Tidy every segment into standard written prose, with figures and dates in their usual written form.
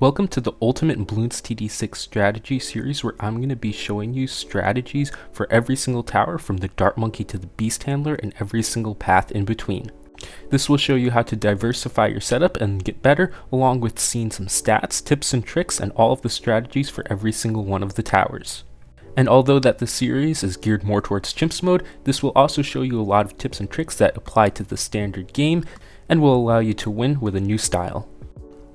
Welcome to the Ultimate Bloons TD6 strategy series, where I'm going to be showing you strategies for every single tower from the Dart Monkey to the Beast Handler and every single path in between. This will show you how to diversify your setup and get better, along with seeing some stats, tips and tricks, and all of the strategies for every single one of the towers. And although that the series is geared more towards Chimps mode, this will also show you a lot of tips and tricks that apply to the standard game and will allow you to win with a new style.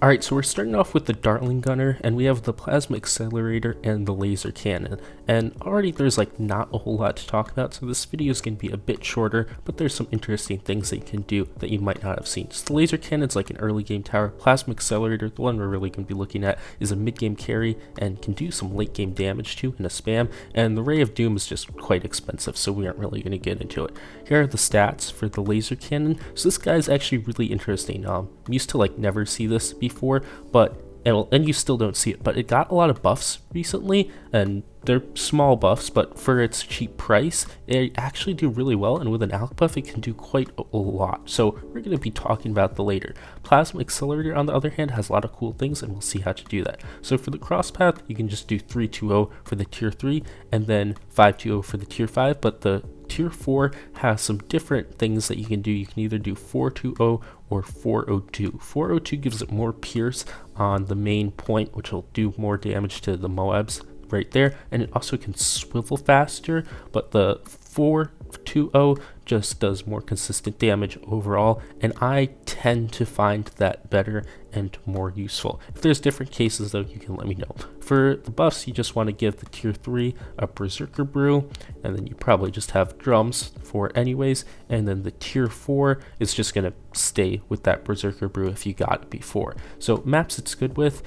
Alright, so we're starting off with the Dartling gunner, and we have the plasma accelerator and the laser cannon. And already there's not a whole lot to talk about, so this video is going to be a bit shorter, but there's some interesting things that you can do that you might not have seen. So the laser cannon's like an early game tower. Plasma accelerator, the one we're really going to be looking at, is a mid game carry and can do some late game damage too in a spam. And the Ray of Doom is just quite expensive, so we aren't really going to get into it. Here are the stats for the laser cannon. So this guy's actually really interesting. Used to never see this before, but and you still don't see it, but it got a lot of buffs recently, and they're small buffs, but for its cheap price they actually do really well, and with an alc buff it can do quite a lot. So we're going to be talking about the later. Plasma accelerator, on the other hand, has a lot of cool things, and we'll see how to do that. So for the cross path, you can just do 3-2-0 for the tier 3 and then 5-2-0 for the tier 5, but the tier 4 has some different things that you can do. You can either do 4-2-0 or 4-0-2. 4-0-2 gives it more pierce on the main point, which will do more damage to the Moabs right there, and it also can swivel faster, but the 4-2-0 just does more consistent damage overall, and I tend to find that better and more useful. If there's different cases though, you can let me know. For the buffs, you just want to give the tier 3 a Berserker Brew, and then you probably just have drums for anyways, and then the tier 4 is just going to stay with that Berserker Brew if you got it before. So maps it's good with.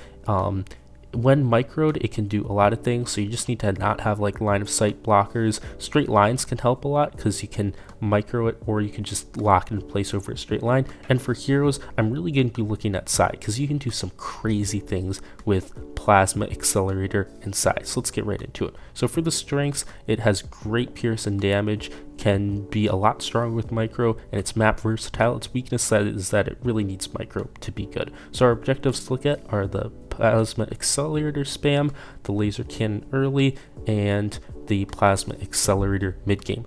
When microed, it can do a lot of things, so you just need to not have line of sight blockers. Straight lines can help a lot because you can micro it, or you can just lock it in place over a straight line. And for heroes, I'm really going to be looking at Psy, because you can do some crazy things with Plasma Accelerator and Psy. So let's get right into it. So for the strengths, it has great pierce and damage, can be a lot stronger with micro, and it's map versatile. Its weakness is that it really needs micro to be good. So our objectives to look at are the Plasma Accelerator spam, the laser cannon early, and the Plasma Accelerator mid game.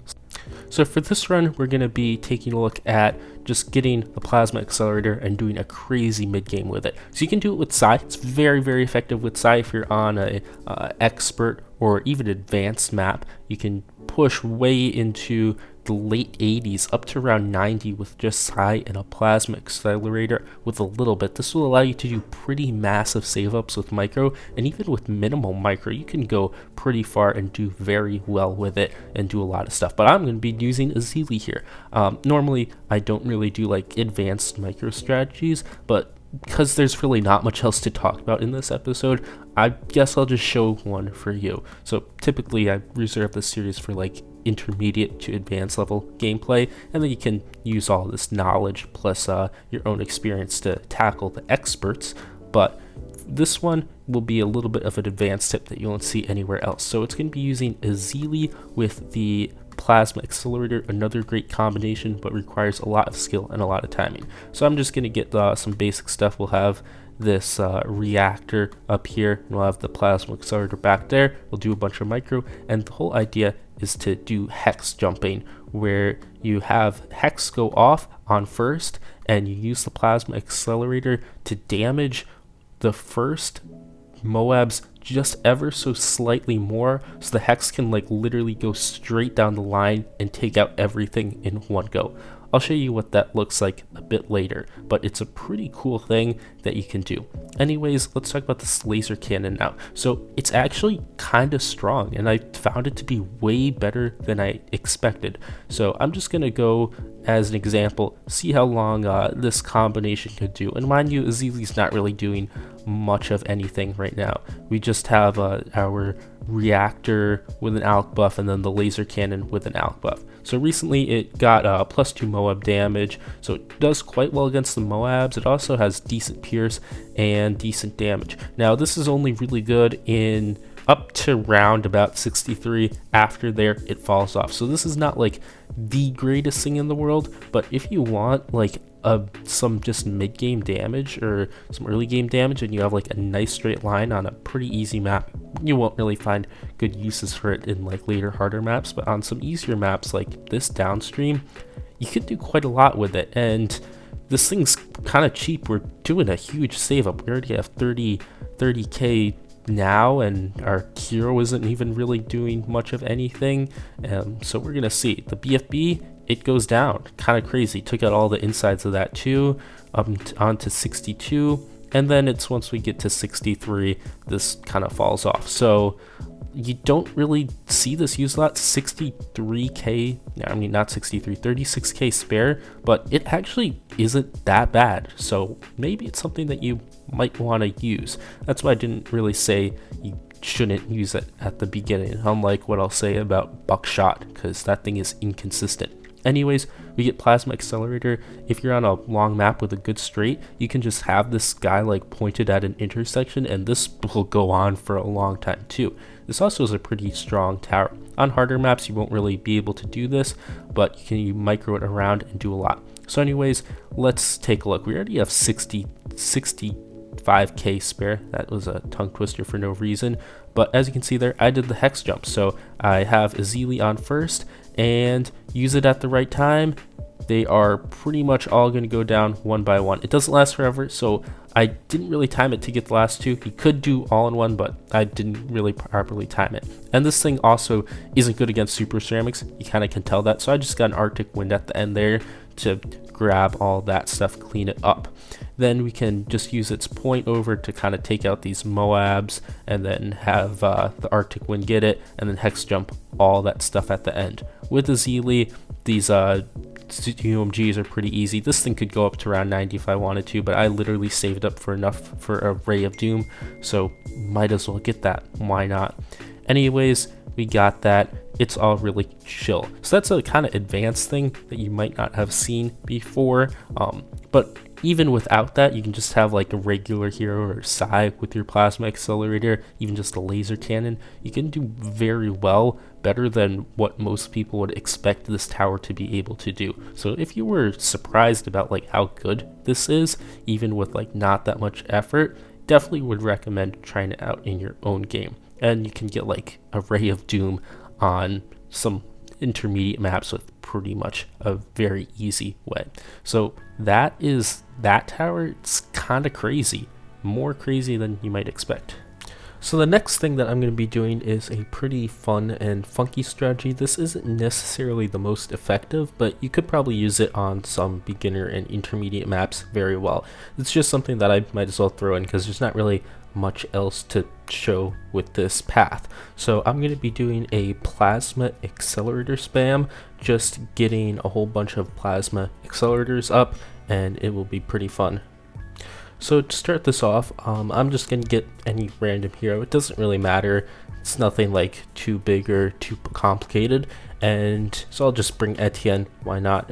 So for this run, we're going to be taking a look at just getting the Plasma Accelerator and doing a crazy mid game with it. So you can do it with Psy. It's very, very effective with Psy. If you're on a expert or even advanced map, you can push way into the late 80s up to around 90 with just Psy and a Plasma Accelerator with a little bit. This will allow you to do pretty massive save ups with micro, and even with minimal micro you can go pretty far and do very well with it and do a lot of stuff. But I'm going to be using Azili here. Normally I don't really do advanced micro strategies, but because there's really not much else to talk about in this episode, I guess I'll just show one for you. So typically I reserve this series for intermediate to advanced level gameplay, and then you can use all this knowledge plus your own experience to tackle the experts. But this one will be a little bit of an advanced tip that you won't see anywhere else. So it's going to be using Azili with the Plasma Accelerator, another great combination, but requires a lot of skill and a lot of timing. So I'm just going to get some basic stuff. We'll have this reactor up here, and we'll have the Plasma Accelerator back there. We'll do a bunch of micro, and the whole idea is to do hex jumping, where you have hex go off on first, and you use the Plasma Accelerator to damage the first Moabs just ever so slightly more, so the hex can literally go straight down the line and take out everything in one go. I'll show you what that looks like a bit later, but it's a pretty cool thing that you can do. Anyways, let's talk about this laser cannon now. So it's actually kind of strong, and I found it to be way better than I expected. So I'm just gonna go as an example, see how long this combination could do. And mind you, Azili's not really doing much of anything right now. We just have our reactor with an alc buff, and then the laser cannon with an alc buff. So recently it got +2 Moab damage, so it does quite well against the Moabs. It also has decent pierce and decent damage. Now this is only really good in up to round about 63. After there it falls off. So this is not the greatest thing in the world, but if you want some just mid-game damage or some early game damage, and you have like a nice straight line on a pretty easy map, you won't really find good uses for it in like later harder maps. But on some easier maps like this downstream, you could do quite a lot with it. And this thing's kind of cheap. We're doing a huge save up. We already have 30k now, and our hero isn't even really doing much of anything. So we're gonna see the BFB, it goes down kind of crazy. Took out all the insides of that too, onto 62, and then it's once we get to 63, this kind of falls off. So you don't really see this used a lot. 63k, I mean not 63, 36k spare, but it actually isn't that bad. So maybe it's something that you might want to use. That's why I didn't really say you shouldn't use it at the beginning, unlike what I'll say about Buckshot, because that thing is inconsistent. Anyways, we get Plasma Accelerator. If you're on a long map with a good straight, you can just have this guy like pointed at an intersection, and this will go on for a long time too. This also is a pretty strong tower. On harder maps, you won't really be able to do this, but you can micro it around and do a lot. So anyways, let's take a look. We already have 65k spare. That was a tongue twister for no reason. But as you can see there, I did the hex jump. So I have Azili on first, and use it at the right time. They are pretty much all going to go down one by one. It doesn't last forever, so I didn't really time it to get the last two. You could do all in one, but I didn't really properly time it. And this thing also isn't good against super ceramics. You kind of can tell that. So I just got an Arctic Wind at the end there to grab all that stuff, clean it up. Then we can just use its point over to kind of take out these Moabs, and then have the Arctic Wind get it, and then hex jump all that stuff at the end. With the Azili, these UMGs are pretty easy. This thing could go up to around 90 if I wanted to, but I literally saved up for enough for a Ray of Doom, so might as well get that. Why not? Anyways, we got that. It's all really chill. So that's a kind of advanced thing that you might not have seen before, but even without that, you can just have like a regular hero or Psy with your Plasma Accelerator, even just a laser cannon. You can do very well, better than what most people would expect this tower to be able to do. So if you were surprised about like how good this is, even with like not that much effort, definitely would recommend trying it out in your own game. And you can get like a Ray of Doom on some intermediate maps with pretty much a very easy way. So that is that tower. It's kind of crazy, more crazy than you might expect. So the next thing that I'm going to be doing is a pretty fun and funky strategy. This isn't necessarily the most effective, but you could probably use it on some beginner and intermediate maps very well. It's just something that I might as well throw in because there's not really much else to show with this path. So I'm going to be doing a Plasma Accelerator spam, just getting a whole bunch of Plasma Accelerators up, and it will be pretty fun. So to start this off, I'm just going to get any random hero. It doesn't really matter. It's nothing like too big or too complicated. And so I'll just bring Etienne. Why not?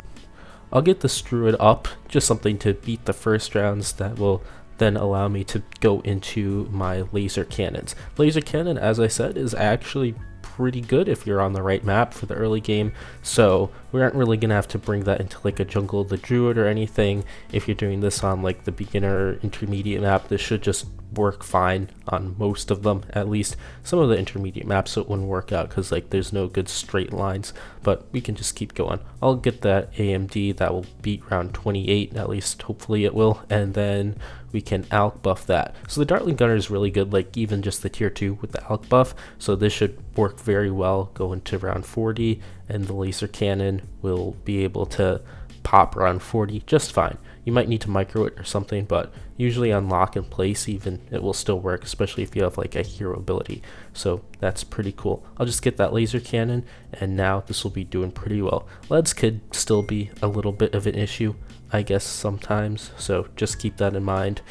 I'll get the Druid up, just something to beat the first rounds that will then allow me to go into my laser cannons. Laser cannon, as I said, is actually pretty good if you're on the right map for the early game, so we aren't really gonna have to bring that into like a jungle of the druid or anything. If you're doing this on like the beginner or intermediate map, this should just work fine on most of them. At least some of the intermediate maps it wouldn't work out because like there's no good straight lines, but we can just keep going. I'll get that AMD that will beat round 28, at least hopefully it will, and then we can alk buff that. So the Dartling gunner is really good, like even just the tier 2 with the alk buff, so this should work very well going to round 40, and the laser cannon will be able to pop around 40 just fine. You might need to micro it or something, but usually on lock in place even it will still work, especially if you have like a hero ability. So that's pretty cool. I'll just get that laser cannon, and now this will be doing pretty well. Leads could still be a little bit of an issue, I guess, sometimes, so just keep that in mind.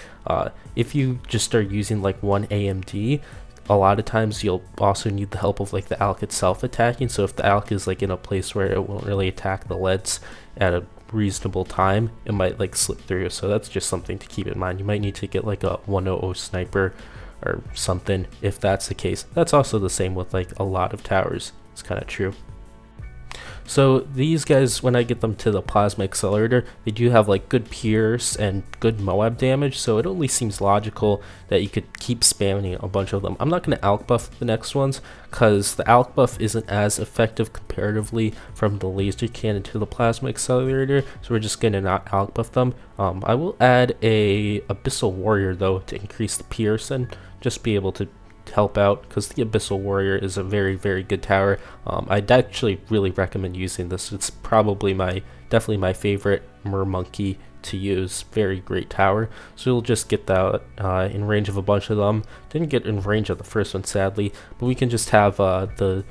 If you just start using like one AMD, a lot of times you'll also need the help of like the alk itself attacking. So if the alk is like in a place where it won't really attack the leads at a reasonable time, it might like slip through. So that's just something to keep in mind. You might need to get like a 100 sniper or something if that's the case. That's also the same with like a lot of towers. It's kind of true. So these guys, when I get them to the Plasma Accelerator, they do have like good Pierce and good Moab damage, so it only seems logical that you could keep spamming a bunch of them. I'm not going to Alk buff the next ones, because the Alk buff isn't as effective comparatively from the Laser Cannon to the Plasma Accelerator, so we're just going to not Alk buff them. I will add a Abyssal Warrior though to increase the Pierce and just be able to help out, because the Abyssal Warrior is a very, very good tower. I'd actually really recommend using this. It's probably definitely my favorite Mermonkey to use. Very great tower. So you'll just get that in range of a bunch of them. Didn't get in range of the first one, sadly, but we can just have the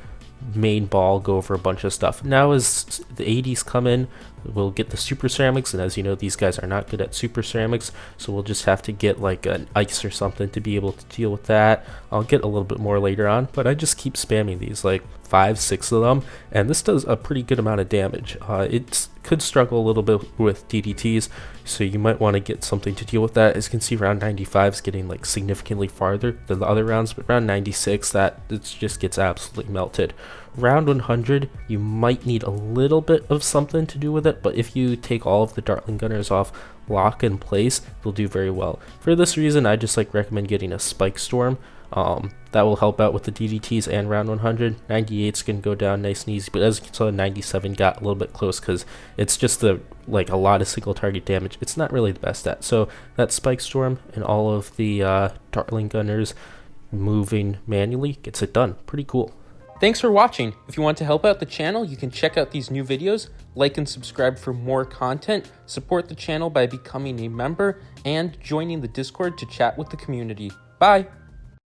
main ball go over a bunch of stuff. Now as the ADs come in, we'll get the super ceramics, and as you know, these guys are not good at super ceramics, so we'll just have to get like an ice or something to be able to deal with that. I'll get a little bit more later on, but I just keep spamming these, like 5-6 of them, and this does a pretty good amount of damage. It could struggle a little bit with DDTs, so you might want to get something to deal with that. As you can see, round 95 is getting like significantly farther than the other rounds, but round 96, that it just gets absolutely melted. Round 100, you might need a little bit of something to do with it, but if you take all of the Dartling gunners off lock in place, they'll do very well. For this reason, I just like recommend getting a Spike Storm. That will help out with the DDTs and round 100. 98's can go down nice and easy, but as you saw, 97 got a little bit close because it's just like a lot of single target damage. It's not really the best at. So that Spike Storm and all of the Dartling gunners moving manually gets it done. Pretty cool. Thanks for watching. If you want to help out the channel, you can check out these new videos, like and subscribe for more content, support the channel by becoming a member, and joining the Discord to chat with the community. Bye!